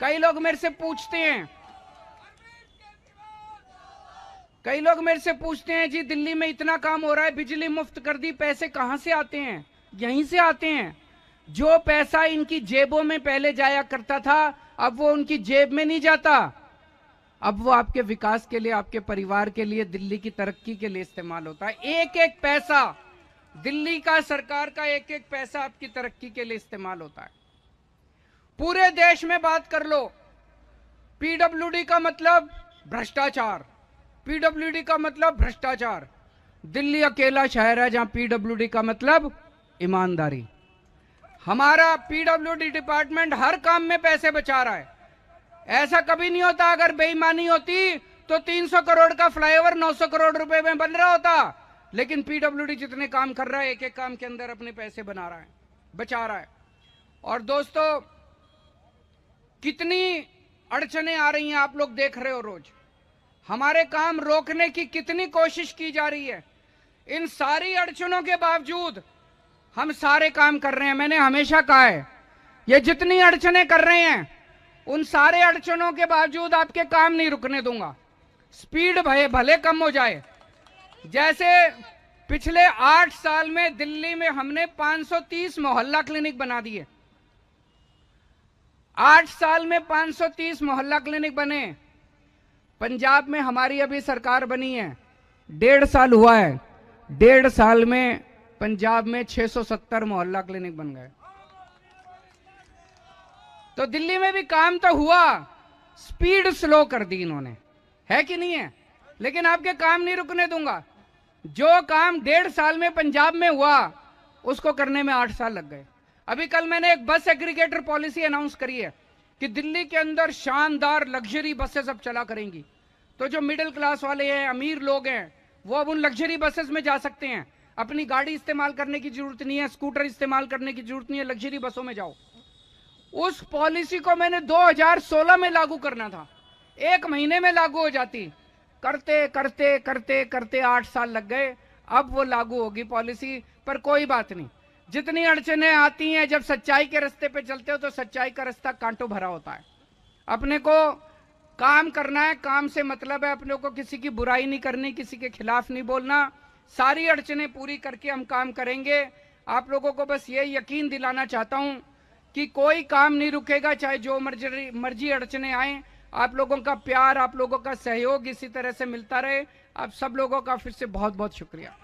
कई लोग मेरे से पूछते हैं जी दिल्ली में इतना काम हो रहा है, बिजली मुफ्त कर दी, पैसे कहां से आते हैं? यहीं से आते हैं। जो पैसा इनकी जेबों में पहले जाया करता था, अब वो उनकी जेब में नहीं जाता, अब वो आपके विकास के लिए, आपके परिवार के लिए, दिल्ली की तरक्की के लिए इस्तेमाल होता है। एक एक पैसा दिल्ली का, सरकार का एक एक पैसा आपकी तरक्की के लिए इस्तेमाल होता है। पूरे देश में बात कर लो, पीडब्ल्यूडी का मतलब भ्रष्टाचार, पीडब्ल्यूडी का मतलब भ्रष्टाचार। दिल्ली अकेला शहर है जहां पीडब्ल्यूडी का मतलब ईमानदारी। हमारा पीडब्ल्यूडी डिपार्टमेंट हर काम में पैसे बचा रहा है। ऐसा कभी नहीं होता, अगर बेईमानी होती तो 300 करोड़ का फ्लाईओवर 900 करोड़ रुपए में बन रहा होता, लेकिन पीडब्ल्यूडी जितने काम कर रहा है, एक एक काम के अंदर अपने पैसे बना रहा है, बचा रहा है। और दोस्तों, कितनी अड़चने आ रही हैं, आप लोग देख रहे हो रोज। हमारे काम रोकने की कितनी कोशिश की जा रही है। इन सारी अड़चनों के बावजूद हम सारे काम कर रहे हैं। मैंने हमेशा कहा है, ये जितनी अड़चनें कर रहे हैं, उन सारे अड़चनों के बावजूद आपके काम नहीं रुकने दूंगा। स्पीड भले कम हो जाए। जैसे पिछले 8 साल में दिल्ली में हमने 530 मोहल्ला क्लिनिक बना दिए। 8 साल में 530 मोहल्ला क्लिनिक बने। पंजाब में हमारी अभी सरकार बनी है, 1.5 साल हुआ है, 1.5 साल में पंजाब में 670 मोहल्ला क्लिनिक बन गए। तो दिल्ली में भी काम तो हुआ, स्पीड स्लो कर दी इन्होंने, है कि नहीं है? लेकिन आपके काम नहीं रुकने दूंगा। जो काम 1.5 साल में पंजाब में हुआ, उसको करने में 8 साल लग गए। अभी कल मैंने एक बस एग्रीगेटर पॉलिसी अनाउंस करी है कि दिल्ली के अंदर शानदार लग्जरी बसेस अब चला करेंगी। तो जो मिडिल क्लास वाले हैं, अमीर लोग हैं, वो अब उन लग्जरी बसेस में जा सकते हैं। अपनी गाड़ी इस्तेमाल करने की जरूरत नहीं है, स्कूटर इस्तेमाल करने की जरूरत नहीं है, लग्जरी बसों में जाओ। उस पॉलिसी को मैंने 2016 में लागू करना था, 1 महीने में लागू हो जाती। करते करते करते करते 8 साल लग गए। अब वो लागू होगी पॉलिसी, पर कोई बात नहीं। जितनी अड़चनें आती हैं, जब सच्चाई के रास्ते पे चलते हो तो सच्चाई का रास्ता कांटों भरा होता है। अपने को काम करना है, काम से मतलब है, अपने को किसी की बुराई नहीं करनी, किसी के खिलाफ नहीं बोलना। सारी अड़चनें पूरी करके हम काम करेंगे। आप लोगों को बस ये यकीन दिलाना चाहता हूं कि कोई काम नहीं रुकेगा, चाहे जो मर्जी अड़चनें आए। आप लोगों का प्यार, आप लोगों का सहयोग इसी तरह से मिलता रहे। आप सब लोगों का फिर से बहुत बहुत शुक्रिया।